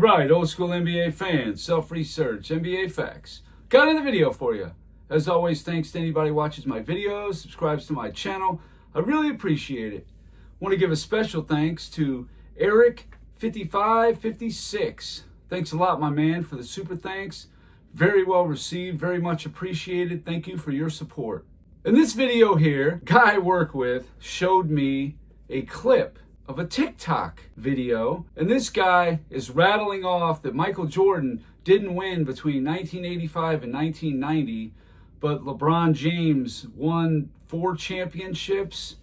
right, old school NBA fans, self-research, NBA facts. Got another video for you. As always, thanks to anybody who watches my videos, subscribes to my channel. I really appreciate it. Want to give a special thanks to Eric5556. Thanks a lot, my man, for the super thanks. Very well received, very much appreciated. Thank you for your support. In this video here, a guy I work with showed me a clip of a TikTok video, and this guy is rattling off that Michael Jordan didn't win between 1985 and 1990, but LeBron James won 4 championships,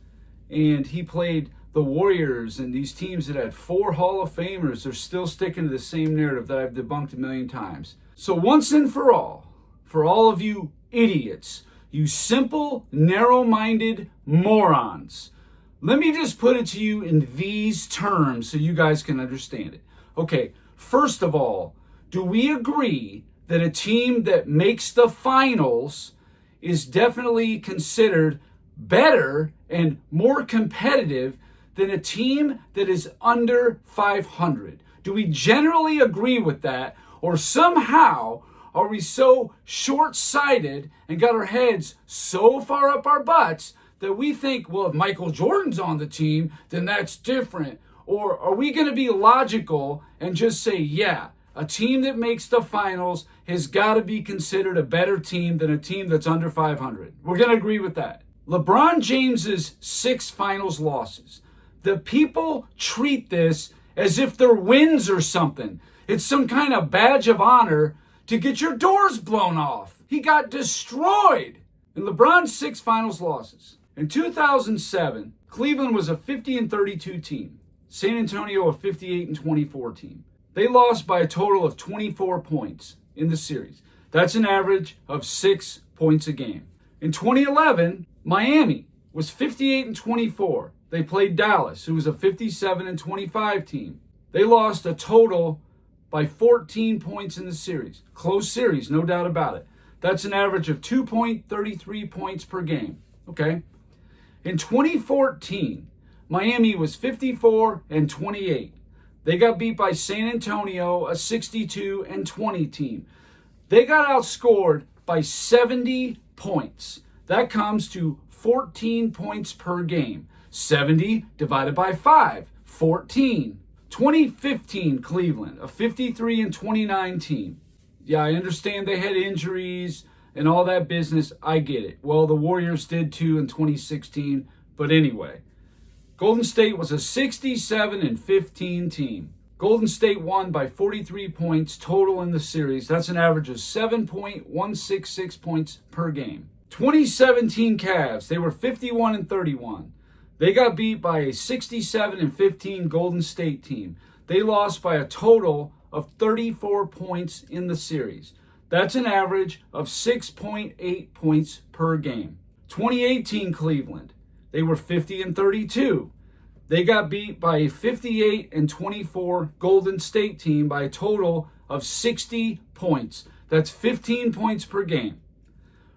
and he played the Warriors and these teams that had 4 Hall of Famers. They're still sticking to the same narrative that I've debunked a million times. So once and for all of you idiots, you simple, narrow-minded morons, let me just put it to you in these terms so you guys can understand it. Okay, first of all, do we agree that a team that makes the finals is definitely considered better and more competitive than a team that is under 500? Do we generally agree with that? Or somehow are we so short-sighted and got our heads so far up our butts that we think, well, if Michael Jordan's on the team, then that's different? Or are we going to be logical and just say, yeah, a team that makes the finals has got to be considered a better team than a team that's under 500? We're going to agree with that. LeBron James's 6 finals losses. The people treat this as if they're wins or something. It's some kind of badge of honor to get your doors blown off. He got destroyed in LeBron's 6 finals losses. In 2007, Cleveland was a 50-32 team. San Antonio a 58-24 team. They lost by a total of 24 points in the series. That's an average of 6 points a game. In 2011, Miami was 58-24. They played Dallas, who was a 57-25 team. They lost a total by 14 points in the series. Close series, no doubt about it. That's an average of 2.33 points per game. Okay? In 2014, Miami was 54-28. They got beat by San Antonio, a 62-20 team. They got outscored by 70 points. That comes to 14 points per game. 70 divided by 5, 14. 2015 Cleveland, a 53-29 team. Yeah, I understand they had injuries and all that business. I get it. Well, the Warriors did too in 2016. But anyway, Golden State was a 67-15 team. Golden State won by 43 points total in the series. That's an average of 7.166 points per game. 2017 Cavs, they were 51-31. They got beat by a 67-15 Golden State team. They lost by a total of 34 points in the series. That's an average of 6.8 points per game. 2018 Cleveland, they were 50-32. They got beat by a 58-24 Golden State team by a total of 60 points. That's 15 points per game.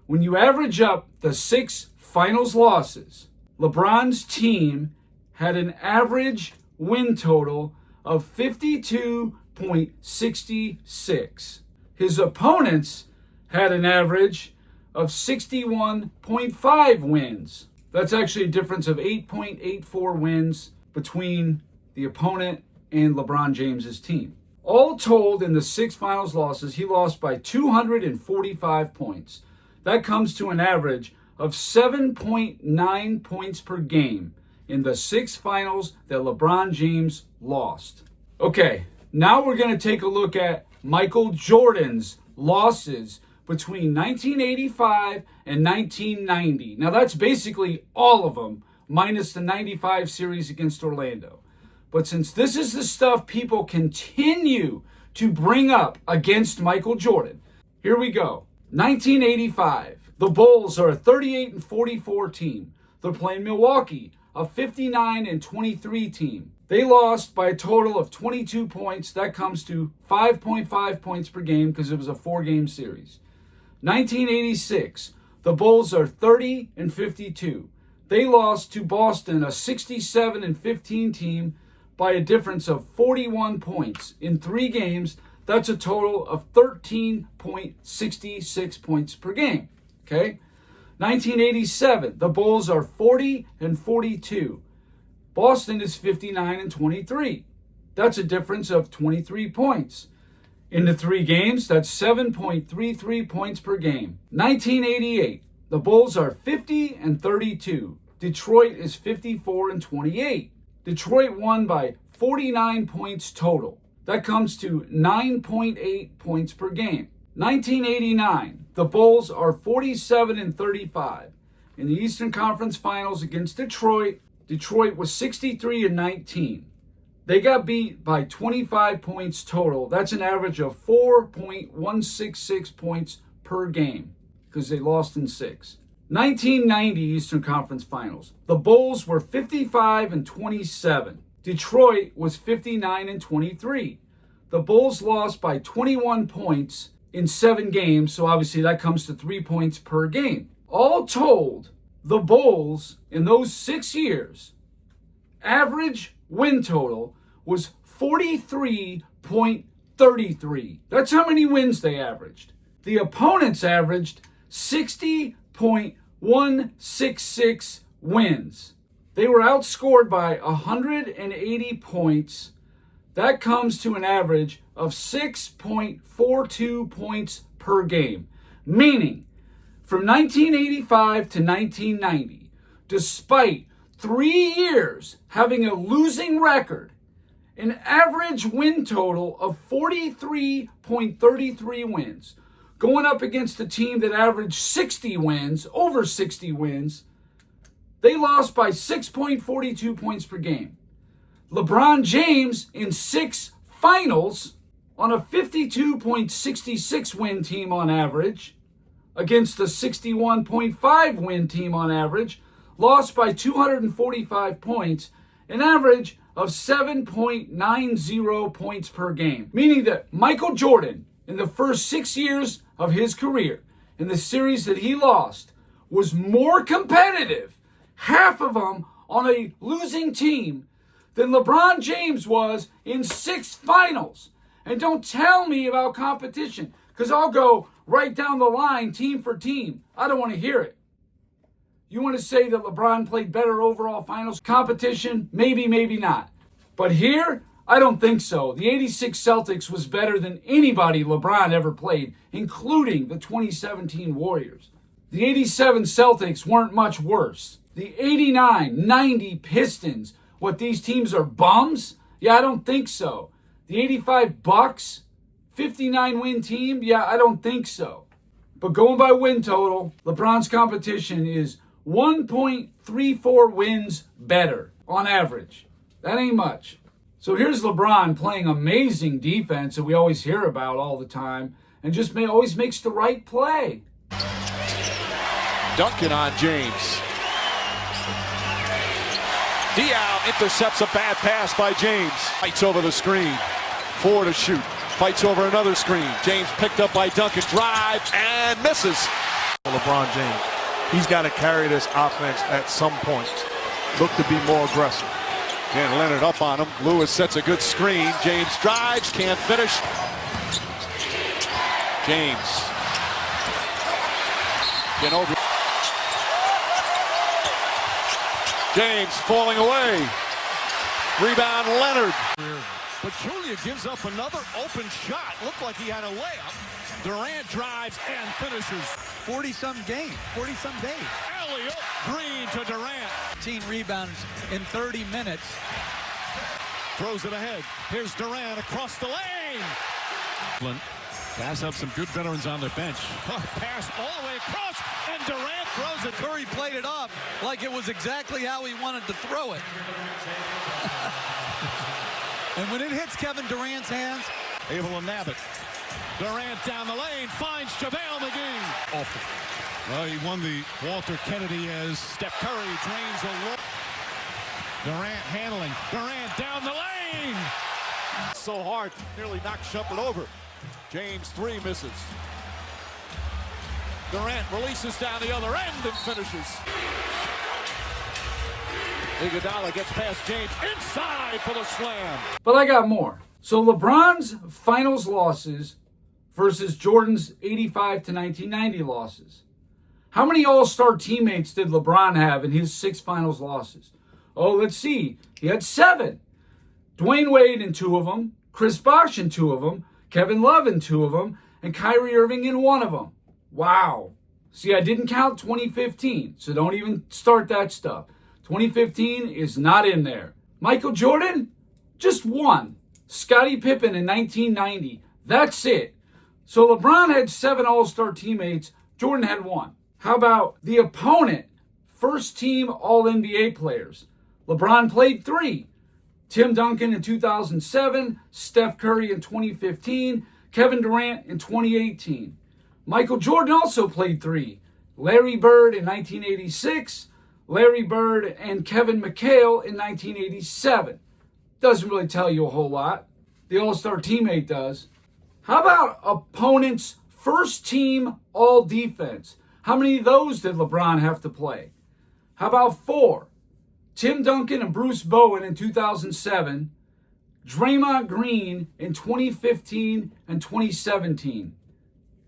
When you average up the 6 finals losses, LeBron's team had an average win total of 52.66. His opponents had an average of 61.5 wins. That's actually a difference of 8.84 wins between the opponent and LeBron James's team. All told, in the 6 finals losses, he lost by 245 points. That comes to an average of 7.9 points per game in the 6 finals that LeBron James lost. Okay, now we're going to take a look at Michael Jordan's losses between 1985 and 1990. Now that's basically all of them, minus the 95 series against Orlando. But since this is the stuff people continue to bring up against Michael Jordan, here we go. 1985. The Bulls are a 38-44 team. They're playing Milwaukee, a 59-23 team. They lost by a total of 22 points. That comes to 5.5 points per game because it was a 4-game series. 1986, the Bulls are 30-52. They lost to Boston, a 67-15 team, by a difference of 41 points. In 3 games, that's a total of 13.66 points per game. Okay? 1987, the Bulls are 40-42. Boston is 59-23. That's a difference of 23 points. In the 3 games, that's 7.33 points per game. 1988, the Bulls are 50-32. Detroit is 54-28. Detroit won by 49 points total. That comes to 9.8 points per game. 1989, the Bulls are 47-35. In the Eastern Conference Finals against Detroit, Detroit was 63-19. They got beat by 25 points total. That's an average of 4.166 points per game because they lost in 6. 1990 Eastern Conference Finals. The Bulls were 55-27. Detroit was 59-23. The Bulls lost by 21 points in 7 games, so obviously that comes to 3 points per game. All told, the Bulls in those 6 years, average win total was 43.33. That's how many wins they averaged. The opponents averaged 60.166 wins. They were outscored by 180 points. That comes to an average of 6.42 points per game. Meaning, from 1985 to 1990, despite 3 years having a losing record, an average win total of 43.33 wins, going up against a team that averaged 60 wins, over 60 wins, they lost by 6.42 points per game. LeBron James in 6 finals on a 52.66 win team on average against a 61.5 win team on average, lost by 245 points, an average of 7.90 points per game. Meaning that Michael Jordan, in the first 6 years of his career, in the series that he lost, was more competitive, half of them on a losing team, than LeBron James was in 6 finals. And don't tell me about competition, because I'll go right down the line, team for team. I don't want to hear it. You want to say that LeBron played better overall finals competition? Maybe, maybe not. But here, I don't think so. The 86 Celtics was better than anybody LeBron ever played, including the 2017 Warriors. The 87 Celtics weren't much worse. The 89-90 Pistons, what, these teams are bums? Yeah, I don't think so. The 85 Bucks, 59-win team? Yeah, I don't think so. But going by win total, LeBron's competition is 1.34 wins better on average. That ain't much. So here's LeBron playing amazing defense that we always hear about all the time and just always makes the right play. Duncan on James. Diaw intercepts a bad pass by James. Fights over the screen. 4 to shoot. Fights over another screen. James picked up by Duncan. Drive and misses. LeBron James, he's got to carry this offense at some point. Look to be more aggressive. And Leonard up on him. Lewis sets a good screen. James drives, can't finish. James. Over. James falling away. Rebound Leonard. But Julia gives up another open shot. Looked like he had a layup. Durant drives and finishes. 40-some game, 40-some days. Elliott Green to Durant. 15 rebounds in 30 minutes. Throws it ahead. Here's Durant across the lane. Pass up some good veterans on the bench. Pass all the way across, and Durant throws it. Curry played it off like it was exactly how he wanted to throw it. And when it hits Kevin Durant's hands, able to nab it. Durant down the lane finds JaVale McGee. Awful. Well, he won the Walter Kennedy as Steph Curry drains a look. Durant handling. Durant down the lane. So hard, nearly knocked Shumpert over. James 3 misses. Durant releases down the other end and finishes. Iguodala gets past James inside for the slam. But I got more. So LeBron's finals losses versus Jordan's 85 to 1990 losses. How many all-star teammates did LeBron have in his 6 finals losses? Oh, let's see. He had 7. Dwayne Wade in 2 of them, Chris Bosh in 2 of them, Kevin Love in 2 of them, and Kyrie Irving in 1 of them. Wow. See, I didn't count 2015, so don't even start that stuff. 2015 is not in there. Michael Jordan, just 1. Scottie Pippen in 1990. That's it. So LeBron had 7 all-star teammates. Jordan had 1. How about the opponent? First team All-NBA players. LeBron played 3. Tim Duncan in 2007, Steph Curry in 2015, Kevin Durant in 2018. Michael Jordan also played 3. Larry Bird in 1986, Larry Bird and Kevin McHale in 1987. Doesn't really tell you a whole lot. The All-Star teammate does. How about opponent's first team All-Defense? How many of those did LeBron have to play? How about 4? Tim Duncan and Bruce Bowen in 2007, Draymond Green in 2015 and 2017.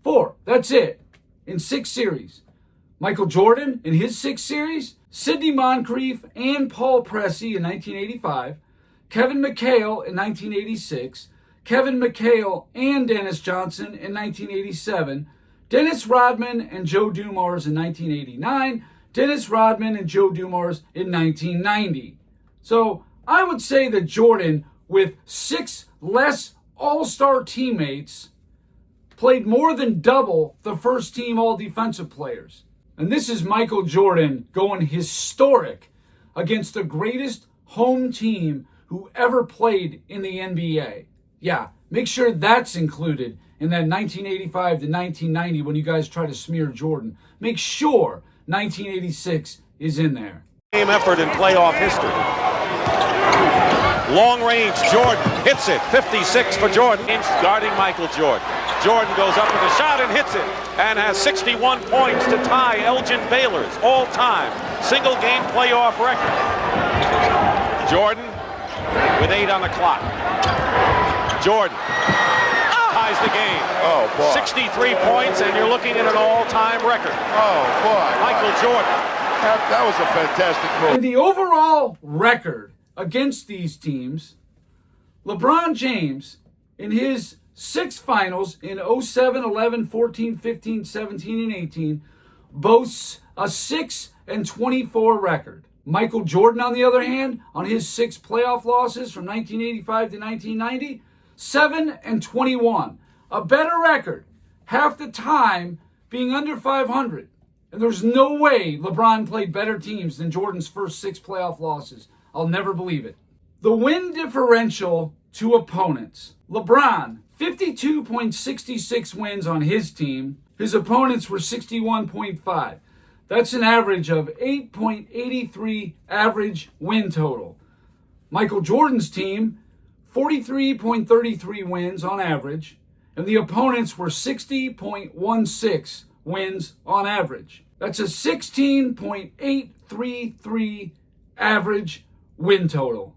4, that's it, in 6 series. Michael Jordan in his 6 series, Sidney Moncrief and Paul Pressey in 1985, Kevin McHale in 1986, Kevin McHale and Dennis Johnson in 1987, Dennis Rodman and Joe Dumars in 1989, Dennis Rodman and Joe Dumars in 1990. So I would say that Jordan, with 6 less all-star teammates, played more than double the first team all-defensive players. And this is Michael Jordan going historic against the greatest home team who ever played in the NBA. Yeah, make sure that's included in that 1985 to 1990 when you guys try to smear Jordan. Make sure 1986 is in there. Game effort in playoff history. Long range, Jordan hits it. 56 for Jordan. Guarding Michael Jordan. Jordan goes up with a shot and hits it. And has 61 points to tie Elgin Baylor's all-time single-game playoff record. Jordan with 8 on the clock. Jordan ties the game. Oh, boy. 63 points, and you're looking at an all-time record. Oh, boy. Michael Jordan. That was a fantastic move. In the overall record against these teams, LeBron James, in his 6 finals in 07, 11, 14, 15, 17, and 18, boasts a 6-24 record. Michael Jordan, on the other hand, on his 6 playoff losses from 1985 to 1990, 7-21. A better record, half the time being under 500. And there's no way LeBron played better teams than Jordan's first 6 playoff losses. I'll never believe it. The win differential to opponents. LeBron, 52.66 wins on his team. His opponents were 61.5. That's an average of 8.83 average win total. Michael Jordan's team, 43.33 wins on average, and the opponents were 60.16 wins on average. That's a 16.833 average win total.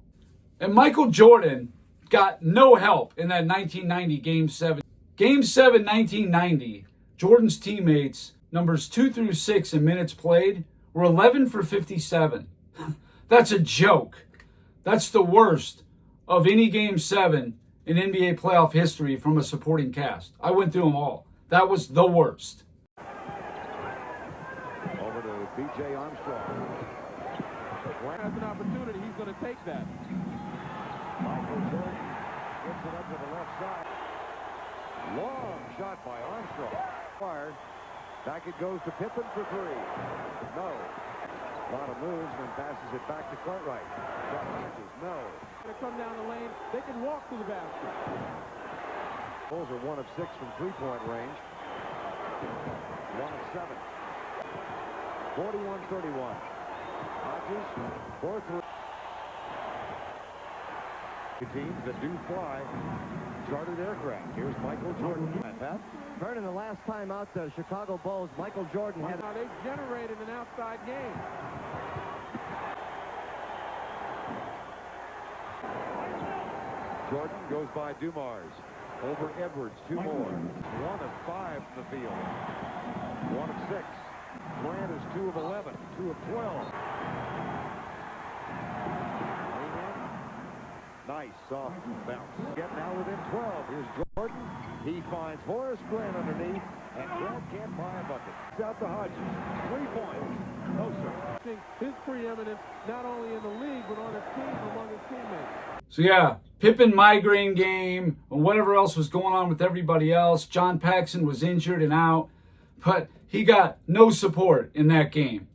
And Michael Jordan got no help in that 1990 Game 7. Game 7, 1990, Jordan's teammates, numbers 2 through 6 in minutes played, were 11 for 57. That's a joke. That's the worst of any Game 7 in NBA playoff history from a supporting cast. I went through them all. That was the worst. Over to B.J. Armstrong. Grant has an opportunity. He's going to take that. Michael Jordan gets it up to the left side. Long shot by Armstrong. Fired. Back it goes to Pippen for 3. No. A lot of moves and passes it back to Cartwright. Shot misses. No. Going to come down the lane. They can walk to the basket. Bulls are 1 of 6 from 3-point range. 1 of 7. 41-31. Hodges, 4-3. Teams that do fly chartered aircraft. Here's Michael Jordan. Vernon, the last time out the Chicago Bulls, Michael Jordan had... Now they generated an outside game. Jordan goes by Dumars. Over Edwards, 2 more. 1 of 5 from the field. 1 of 6. Grant is 2 of 11. 2 of 12. Nice soft bounce. Get now within 12. Here's Jordan. He finds Horace Grant underneath, and Grant can't buy a bucket. It's out to Hodges. 3 points. No, sir. His preeminence not only in the league, but on his team, among his teammates. So yeah, Pippen migraine game, and whatever else was going on with everybody else. John Paxson was injured and out, but he got no support in that game.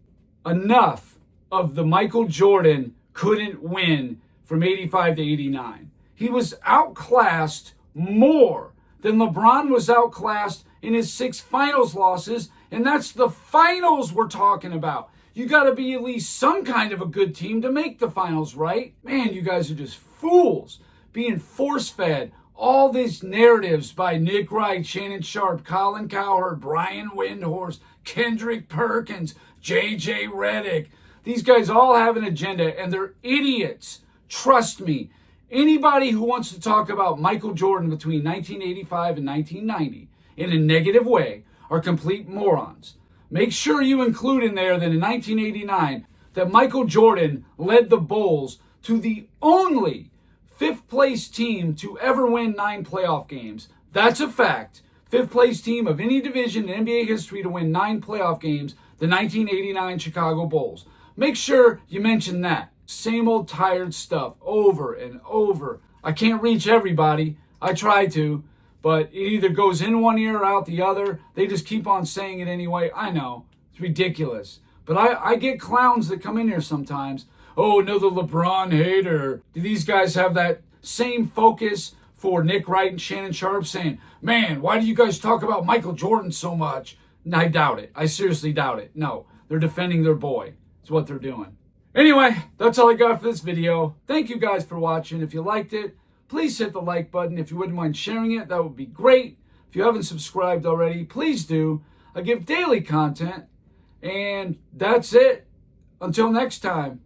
Enough of the Michael Jordan couldn't win from 85 to 89. He was outclassed more than LeBron was outclassed in his 6 finals losses, and that's the finals we're talking about. You got to be at least some kind of a good team to make the finals, right? Man, you guys are just fools being force-fed all these narratives by Nick Wright, Shannon Sharp, Colin Cowherd, Brian Windhorst, Kendrick Perkins, J.J. Redick. These guys all have an agenda, and they're idiots. Trust me, anybody who wants to talk about Michael Jordan between 1985 and 1990 in a negative way are complete morons. Make sure you include in there that in 1989, that Michael Jordan led the Bulls to the only 5th place team to ever win 9 playoff games. That's a fact. 5th place team of any division in NBA history to win 9 playoff games, the 1989 Chicago Bulls. Make sure you mention that. Same old tired stuff over and over. I can't reach everybody. I try to, but it either goes in one ear or out the other. They just keep on saying it anyway. I know. It's ridiculous. But I get clowns that come in here sometimes. Oh, another LeBron hater. Do these guys have that same focus for Nick Wright and Shannon Sharp saying, man, why do you guys talk about Michael Jordan so much? I doubt it. I seriously doubt it. No, they're defending their boy. That's what they're doing. Anyway, that's all I got for this video. Thank you guys for watching. If you liked it, please hit the like button. If you wouldn't mind sharing it, that would be great. If you haven't subscribed already, please do. I give daily content. And that's it. Until next time.